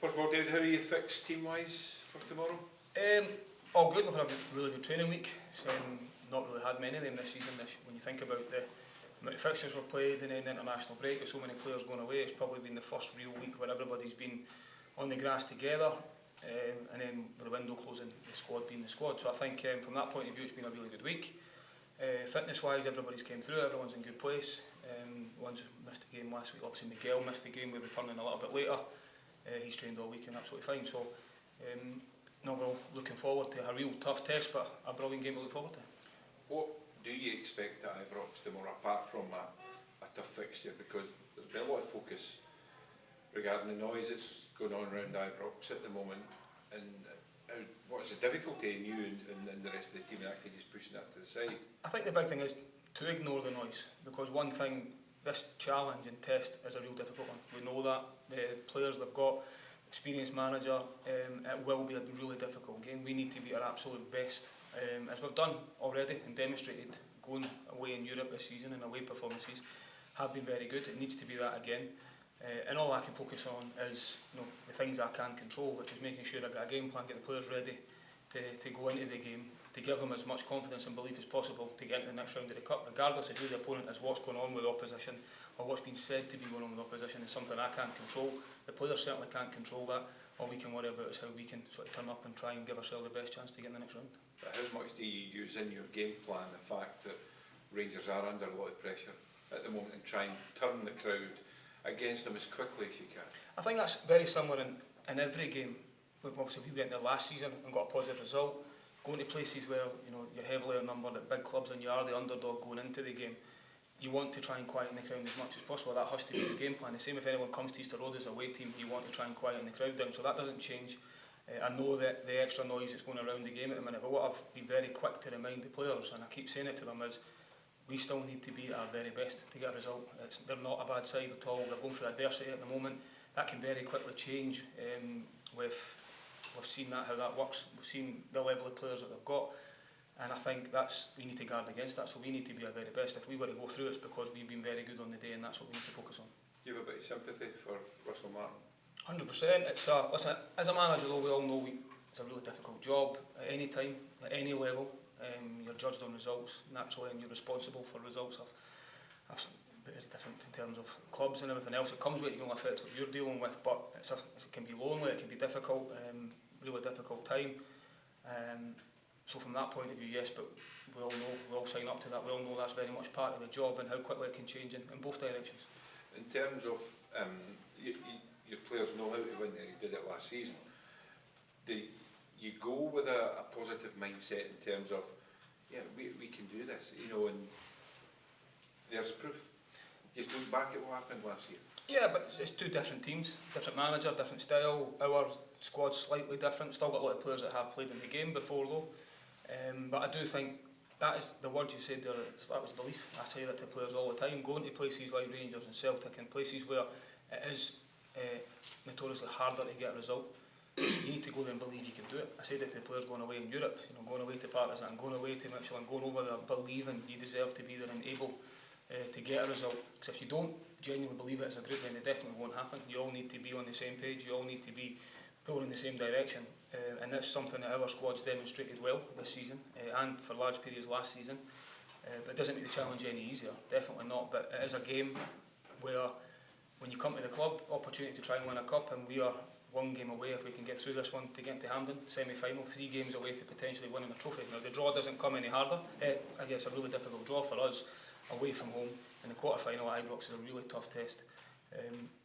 First of all, David, how are you fixed team-wise for tomorrow? All good. We've had a really good training week. Not really had many of them this season. When you think about the amount of fixtures we've played and then the international break, with so many players going away, it's probably been the first real week where everybody's been on the grass together. And then with the window closing, the squad being the squad. So I think from that point of view, it's been a really good week. Fitness-wise, everybody's came through. Everyone's in good place. One's missed a game last week. Obviously, Miguel missed a game. We're returning a little bit later. He's trained all week and absolutely fine. So, no, we're all looking forward to a real tough test, but a brilliant game to look forward to. What do you expect at Ibrox tomorrow, apart from a tough fixture? Because there's been a lot of focus regarding the noise that's going on around Ibrox at the moment, and what is the difficulty in you and the rest of the team actually just pushing that to the side? I think the big thing is to ignore the noise, because one thing, this challenge and test is a real difficult one. We know that. The players they've got, experienced manager, it will be a really difficult game. We need to be our absolute best, as we've done already and demonstrated going away in Europe this season, and away performances have been very good. It needs to be that again. And all I can focus on is the things I can control, which is making sure I've got a game plan, get the players ready to go into the game, to give them as much confidence and belief as possible to get into the next round of the Cup, regardless of who the opponent is, what's going on with the opposition, or what's been said to be going on with the opposition is something I can't control. The players certainly can't control that. All we can worry about is how we can sort of turn up and try and give ourselves the best chance to get in the next round. But how much do you use in your game plan the fact that Rangers are under a lot of pressure at the moment and try and turn the crowd against them as quickly as you can? I think that's very similar in every game. Obviously, we went there last season and got a positive result. Going to places where you're heavily outnumbered at big clubs and you are the underdog going into the game, you want to try and quieten the crowd as much as possible. That has to be the game plan. The same if anyone comes to Easter Road as a away team, you want to try and quieten the crowd down. So that doesn't change. I know that the extra noise that's going around the game at the minute, but what I've been very quick to remind the players, and I keep saying it to them, is we still need to be at our very best to get a result. They're not a bad side at all. They're going through adversity at the moment. That can very quickly change. We've seen how that works. We've seen the level of players that they've got, and I think we need to guard against that. So we need to be our very best. If we were to go through, it's because we've been very good on the day, and that's what we need to focus on. Do you have a bit of sympathy for Russell Martin? 100%. Listen, as a manager, though, we all know it's a really difficult job at any time, at any level. You're judged on results naturally, and you're responsible for results. I've very different in terms of clubs and everything else. It comes with it, you don't affect what you're dealing with, but it can be lonely, it can be difficult, really difficult time. So from that point of view, yes, but we all know, we all sign up to that. We all know that's very much part of the job and how quickly it can change in both directions. In terms of your players know how to win, and you did it last season. Do you go with a positive mindset in terms of, yeah, we can do this, and there's the proof. Just look back at what happened last year. Yeah, but it's two different teams, different manager, different style. Our squad's slightly different. Still got a lot of players that have played in the game before, though. But I do think that is the word you said there. That was belief. I say that to players all the time. Going to places like Rangers and Celtic and places where it is notoriously harder to get a result, you need to go there and believe you can do it. I said it to the players going away in Europe. Going away to Partizan, going away to Michelin, going over there, believing you deserve to be there and able to get a result. Because if you don't genuinely believe it as a group, then it definitely won't happen. You all need to be on the same page. You all need to be pulling in the same direction. And that's something that our squad's demonstrated well this season and for large periods last season. But it doesn't make the challenge any easier. Definitely not. But it is a game where when you come to the club, opportunity to try and win a cup, and we are one game away if we can get through this one to get into Hampden, semi-final, 3 games away for potentially winning a trophy. Now the draw doesn't come any harder. I guess a really difficult draw for us away from home, and the quarter-final at Ibrox is a really tough test.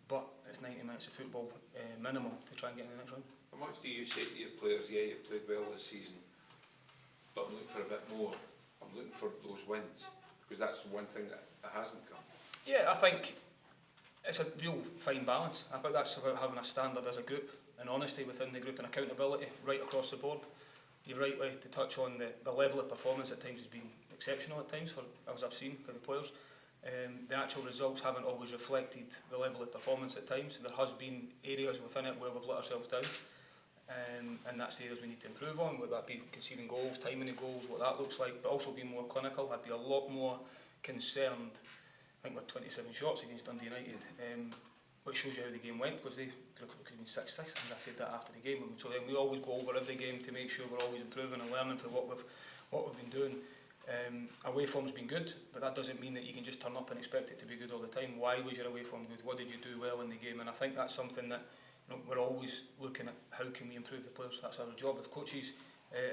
But it's 90 minutes of football minimum to try and get in the next round. How much do you say to your players, yeah, you played well this season, but I'm looking for a bit more. I'm looking for those wins, because that's the one thing that hasn't come. Yeah, I think it's a real fine balance. I think that's about having a standard as a group and honesty within the group and accountability right across the board. You're right to touch on the level of performance at times has been exceptional at times, as I've seen for the players. The actual results haven't always reflected the level of performance at times. There has been areas within it where we've let ourselves down, and that's areas we need to improve on, whether that be conceding goals, timing the goals, what that looks like, but also being more clinical. I'd be a lot more concerned, I think, with 27 shots against Dundee United, which shows you how the game went, because they could have been 6-6, and I said that after the game. So then we always go over every game to make sure we're always improving and learning from what we've been doing. Away form's been good, but that doesn't mean that you can just turn up and expect it to be good all the time. Why was your away form good? What did you do well in the game? And I think that's something that we're always looking at. How can we improve the players? That's our job as coaches,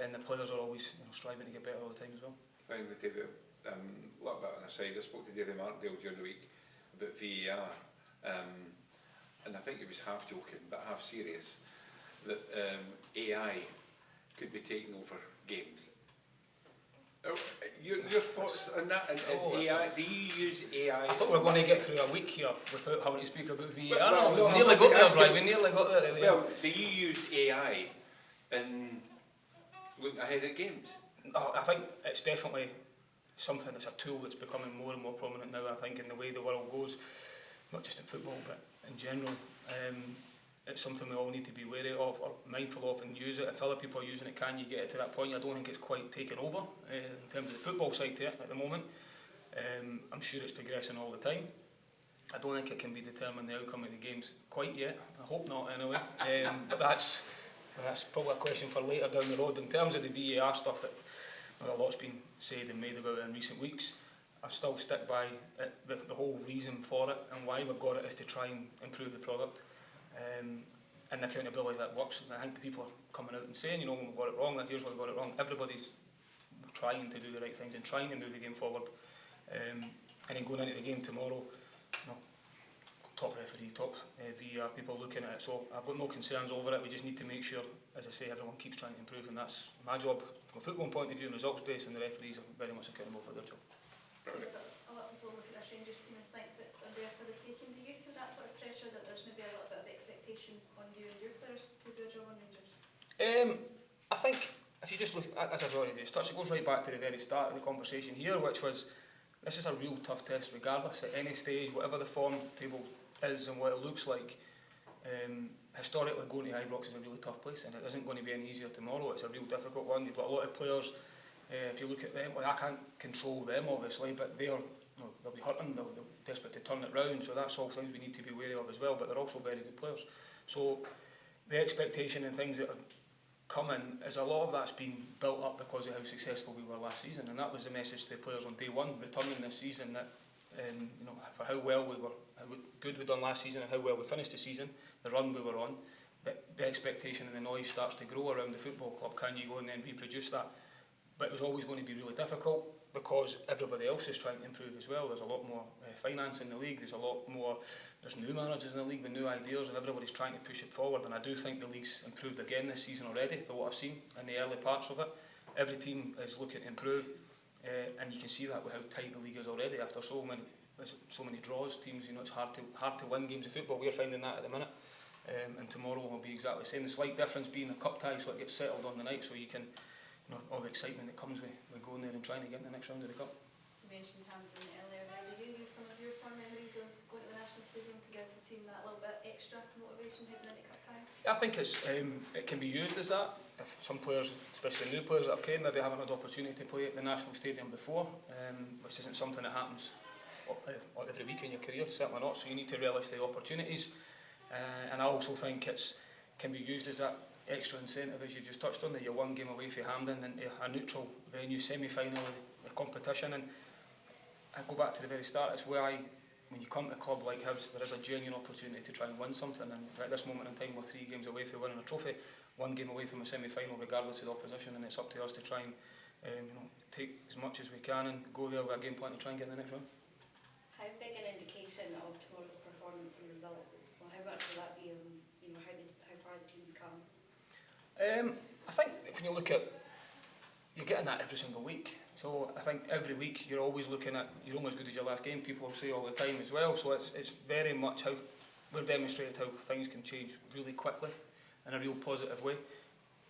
and the players are always striving to get better all the time as well. Finally, David, a little bit on the side, I spoke to David Martindale during the week about VAR, and I think he was half joking but half serious that AI could be taking over games. Your thoughts on that? And AI? Do you use AI? I thought we were going to get through a week here without having to speak about VAR. Well, we nearly got there, Brian. We nearly got there. Well, do you use AI in looking ahead at games? No, I think it's definitely something that's a tool that's becoming more and more prominent now. I think in the way the world goes, not just in football but in general, it's something we all need to be wary of or mindful of and use it. If other people are using it, can you get it to that point? I don't think it's quite taken over in terms of the football side to it at the moment. I'm sure it's progressing all the time. I don't think it can be determined the outcome of the games quite yet. I hope not anyway. But that's probably a question for later down the road. In terms of the VAR stuff that a lot's been said and made about it in recent weeks, I still stick by it. The whole reason for it and why we've got it is to try and improve the product. And the accountability that works. And I think the people are coming out and saying, when we've got it wrong, here's why we got it wrong. Everybody's trying to do the right things and trying to move the game forward. And then going into the game tomorrow, top referee, top VAR, people looking at it. So I've got no concerns over it. We just need to make sure, as I say, everyone keeps trying to improve, and that's my job from a football point of view, and results based, and the referees are very much accountable for their job. A lot of people look at this Rangers team and think that they're there for the taking. Do you feel that sort of pressure, that there's maybe a little bit of expectation on you and your players to do a job on Rangers? I think if you just look at, as I've already discussed, it goes right back to the very start of the conversation here, which was this is a real tough test regardless at any stage, whatever the form table is and what it looks like. Historically, going to Ibrox is a really tough place, and it isn't going to be any easier tomorrow. It's a real difficult one. You've got a lot of players. If you look at them, I can't control them obviously, but they'll be hurting. They're desperate to turn it round. So that's all things we need to be wary of as well. But they're also very good players. So the expectation and things that have come in is a lot of that's been built up because of how successful we were last season, and that was the message to the players on day one, returning this season, that for how well we were, how good we done last season and how well we finished the season, the run we were on, the expectation and the noise starts to grow around the football club. Can you go and then reproduce that? But it was always going to be really difficult because everybody else is trying to improve as well. There's a lot more finance in the league, there's new managers in the league with new ideas, and everybody's trying to push it forward. And I do think the league's improved again this season already, for what I've seen in the early parts of it. Every team is looking to improve, and you can see that with how tight the league is already after so many draws. Teams, it's hard to win games of football. We're finding that at the minute, and tomorrow will be exactly the same. The slight difference being a cup tie, so it gets settled on the night, so you can, all the excitement that comes with going there and trying to get in the next round of the cup. You mentioned Hampton earlier there. Do you use some of your fond memories of going to the National Stadium to give the team that little bit extra motivation heading into cup ties? I think it can be used as that. If some players, especially new players that have came, maybe haven't had the opportunity to play at the National Stadium before, which isn't something that happens every week in your career, certainly not. So you need to relish the opportunities, and I also think it can be used as that extra incentive, as you just touched on, that you're one game away from Hampden into a neutral venue semi-final of the competition. And I go back to the very start, it's why when you come to a club like Hibs, there is a genuine opportunity to try and win something, and at this moment in time we're 3 games away from winning a trophy, 1 game away from a semi-final regardless of the opposition, and it's up to us to try and take as much as we can and go there with a game plan to try and get in the next round. How big an indication of tomorrow's performance and result, well, how much will that be on how far the team's come? I think if you look at, you're getting that every single week. So I think every week you're always looking at, you're only as good as your last game, people say all the time as well. So it's very much how we're demonstrated how things can change really quickly in a real positive way.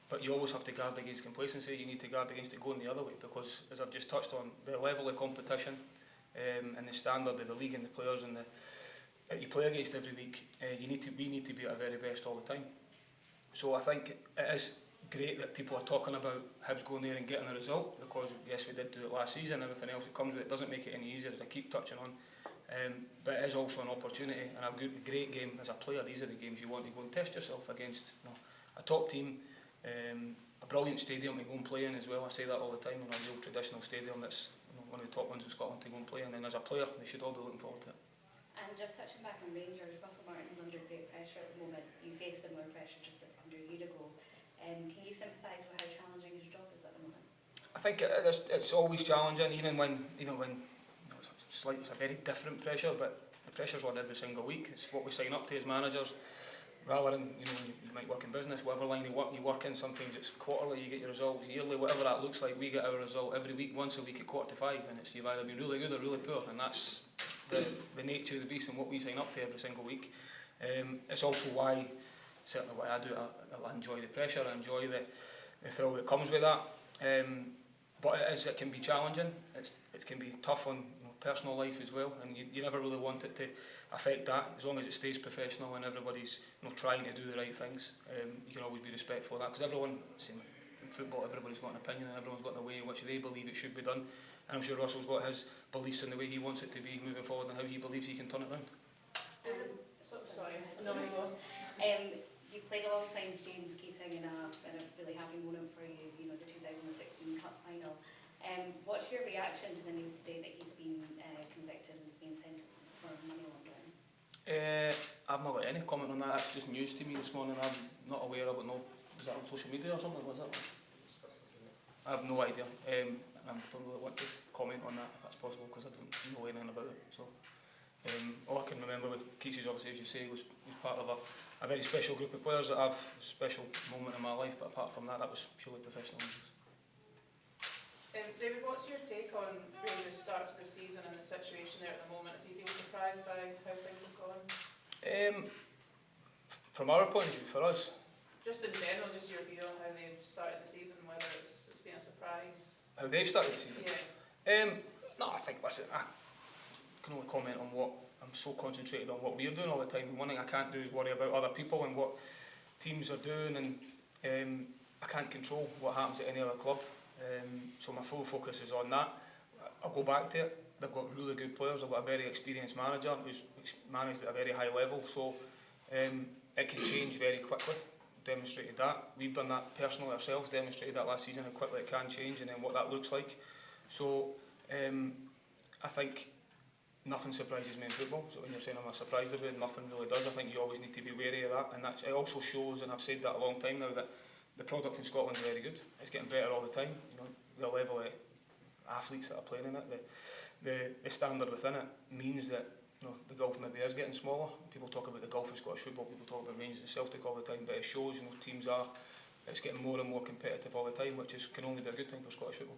But you always have to guard against complacency. You need to guard against it going the other way, because as I've just touched on, the level of competition and the standard of the league and the players and that you play against every week, we need to be at our very best all the time. So I think it is great that people are talking about Hibs going there and getting a result, because yes, we did do it last season. Everything else that comes with it doesn't make it any easier, as I keep touching on. But it is also an opportunity and a great game as a player. These are the games you want to go and test yourself against, you know, a top team, a brilliant stadium to go and play in as well. I say that all the time, you know, a real traditional stadium that's, you know, one of the top ones in Scotland to go and play in. And as a player, they should all be looking forward to it. And just touching back on Rangers, Russell Martin's under great pressure at the moment. You faced similar pressure just under a year ago. Can you sympathise with how challenging his job is at the moment? I think it's always challenging, even when you know, it's a very different pressure, but the pressure's on every single week. It's what we sign up to as managers. Rather than, you know, you might work in business, whatever line you work in, sometimes it's quarterly, you get your results, yearly, whatever that looks like, we get our result every week, once a week at 4:45, and it's you've either been really good or really poor, and that's the nature of the beast and what we sign up to every single week. It's also why, certainly why I do it, I enjoy the pressure, I enjoy the thrill that comes with that. But it can be challenging, it can be tough on, you know, personal life as well, and you never really want it to affect that, as long as it stays professional and everybody's, you know, trying to do the right things. You can always be respectful of that, because everyone, same in football, everybody's got an opinion and everyone's got the way in which they believe it should be done, and I'm sure Russell's got his beliefs in the way he wants it to be moving forward and how he believes he can turn it around. Sorry, no, you go. You played alongside James Keating in a really happy moment for you, you know, the 2016 Cup final. What's your reaction to the news today that he's been convicted and has been sentenced for money laundering? I've not got any comment on that. That's just news to me this morning. I'm not aware of it. No, is that on social media or something? What's that? I have no idea. I don't really want to comment on that if that's possible, because I don't know anything about it. So all I can remember with Keats, obviously, as you say, was part of a very special group of players that have a special moment in my life. But apart from that, that was purely professional. David, what's your take on Rangers' start to the season and the situation there at the moment? Have you been surprised by how things have gone? From our point of view, for us, just in general, just your view on how they've started the season, whether it's been a surprise. how they've started the season. Yeah. No, I think, listen, I can only comment on what I'm so concentrated on what we're doing all the time. One thing I can't do is worry about other people and what teams are doing, and I can't control what happens at any other club. So my full focus is on that. I'll go back to it. They've got really good players. They've got a very experienced manager who's managed at a very high level. So it can change very quickly. Demonstrated that. We've done that personally ourselves. Demonstrated that last season, how quickly it can change and then what that looks like. So I think nothing surprises me in football. So when you're saying I'm surprised about it, nothing really does. I think you always need to be wary of that. And it also shows, and I've said that a long time now, that the product in Scotland is very good. It's getting better all the time. You know, the level of athletes that are playing in it, the standard within it means that, you know, the gulf maybe is getting smaller. People talk about the gulf in Scottish football. People talk about Rangers and Celtic all the time, but it shows, you know, it's getting more and more competitive all the time, which can only be a good thing for Scottish football.